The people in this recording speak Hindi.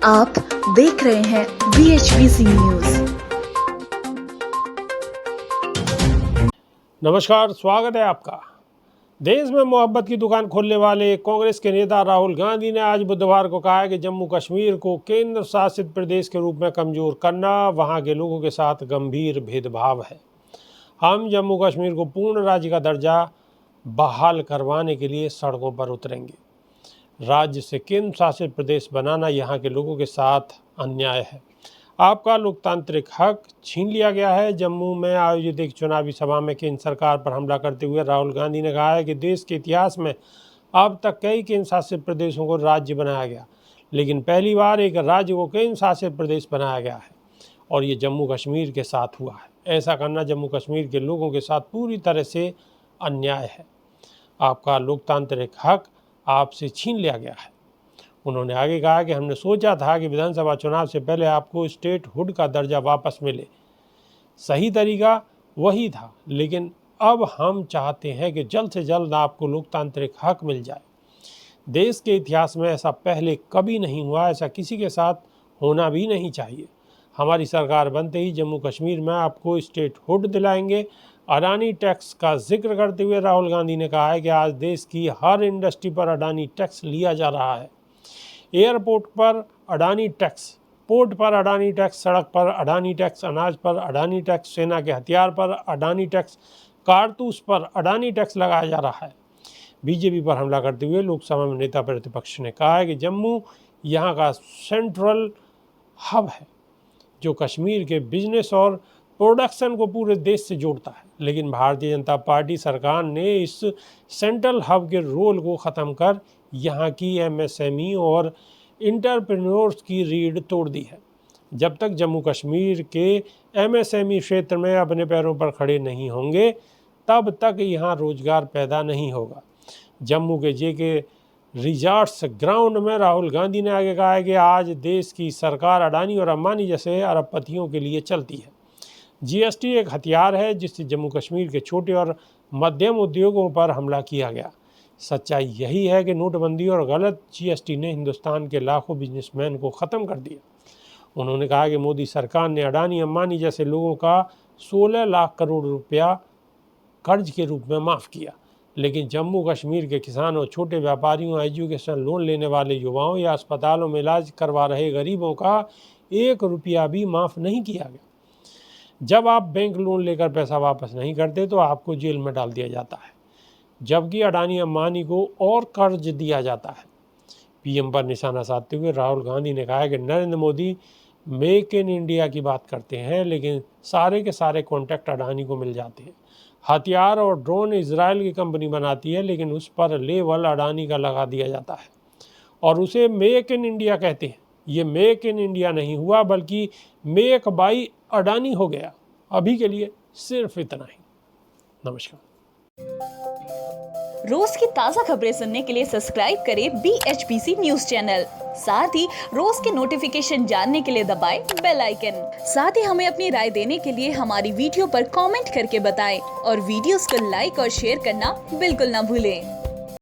आप देख रहे हैं BHBC न्यूज। नमस्कार, स्वागत है आपका। देश में मोहब्बत की दुकान खोलने वाले कांग्रेस के नेता राहुल गांधी ने आज बुधवार को कहा है कि जम्मू कश्मीर को केंद्र शासित प्रदेश के रूप में कमजोर करना वहां के लोगों के साथ गंभीर भेदभाव है। हम जम्मू कश्मीर को पूर्ण राज्य का दर्जा बहाल करवाने के लिए सड़कों पर उतरेंगे। राज्य से केंद्र शासित प्रदेश बनाना यहाँ के लोगों के साथ अन्याय है। आपका लोकतांत्रिक हक छीन लिया गया है। जम्मू में आयोजित एक चुनावी सभा में केंद्र सरकार पर हमला करते हुए राहुल गांधी ने कहा है कि देश के इतिहास में अब तक कई केंद्र शासित प्रदेशों को राज्य बनाया गया, लेकिन पहली बार एक राज्य को केंद्र शासित प्रदेश बनाया गया है और ये जम्मू कश्मीर के साथ हुआ है। ऐसा करना जम्मू कश्मीर के लोगों के साथ पूरी तरह से अन्याय है। आपका लोकतांत्रिक हक आपसे छीन लिया गया है। उन्होंने आगे कहा कि हमने सोचा था कि विधानसभा चुनाव से पहले आपको स्टेट हुड का दर्जा वापस मिले। सही तरीका वही था, लेकिन अब हम चाहते हैं कि जल्द से जल्द आपको लोकतांत्रिक हक मिल जाए। देश के इतिहास में ऐसा पहले कभी नहीं हुआ, ऐसा किसी के साथ होना भी नहीं चाहिए। हमारी सरकार बनते ही जम्मू कश्मीर में आपको स्टेट हुड दिलाएंगे। अडानी टैक्स का जिक्र करते हुए राहुल गांधी ने कहा है कि आज देश की हर इंडस्ट्री पर अडानी टैक्स लिया जा रहा है। एयरपोर्ट पर अडानी टैक्स, पोर्ट पर अडानी टैक्स, सड़क पर अडानी टैक्स, अनाज पर अडानी टैक्स, सेना के हथियार पर अडानी टैक्स, कारतूस पर अडानी टैक्स लगाया जा रहा है। बीजेपी पर हमला करते हुए लोकसभा में नेता प्रतिपक्ष ने कहा है कि जम्मू यहाँ का सेंट्रल हब है जो कश्मीर के बिजनेस और प्रोडक्शन को पूरे देश से जोड़ता है, लेकिन भारतीय जनता पार्टी सरकार ने इस सेंट्रल हब के रोल को ख़त्म कर यहाँ की MSME और इंटरप्रेन्योर्स की रीढ़ तोड़ दी है। जब तक जम्मू कश्मीर के MSME क्षेत्र में अपने पैरों पर खड़े नहीं होंगे, तब तक यहाँ रोजगार पैदा नहीं होगा। जम्मू के JK रिजॉर्ट्स ग्राउंड में राहुल गांधी ने आगे कहा है कि आज देश की सरकार अडानी और अंबानी जैसे अरबपतियों के लिए चलती है। GST एक हथियार है जिससे जम्मू कश्मीर के छोटे और मध्यम उद्योगों पर हमला किया गया। सच्चाई यही है कि नोटबंदी और गलत GST ने हिंदुस्तान के लाखों बिजनेसमैन को ख़त्म कर दिया। उन्होंने कहा कि मोदी सरकार ने अडानी अंबानी जैसे लोगों का 16 लाख करोड़ रुपया कर्ज के रूप में माफ़ किया, लेकिन जम्मू कश्मीर के किसानों, छोटे व्यापारियों, एजुकेशन लोन लेने वाले युवाओं या अस्पतालों में इलाज करवा रहे गरीबों का 1 रुपया भी माफ़ नहीं किया गया। जब आप बैंक लोन लेकर पैसा वापस नहीं करते तो आपको जेल में डाल दिया जाता है, जबकि अडानी अंबानी को और कर्ज दिया जाता है। PM पर निशाना साधते हुए राहुल गांधी ने कहा है कि Narendra Modi make in India की बात करते हैं, लेकिन सारे के सारे कॉन्ट्रैक्ट अडानी को मिल जाते हैं। हथियार और ड्रोन इजराइल की कंपनी बनाती है, लेकिन उस पर लेबल अडानी का लगा दिया जाता है और उसे मेक इन इंडिया कहते हैं। ये मेक इन इंडिया नहीं हुआ, बल्कि मेक बाई अडानी हो गया। अभी के लिए सिर्फ इतना ही। नमस्कार। रोज की ताजा खबरें सुनने के लिए सब्सक्राइब करें BHBC न्यूज चैनल। साथ ही रोज के नोटिफिकेशन जानने के लिए दबाएं बेल आइकन। साथ ही हमें अपनी राय देने के लिए हमारी वीडियो पर कमेंट करके बताएं और वीडियोस को लाइक और शेयर करना बिल्कुल ना भूलें।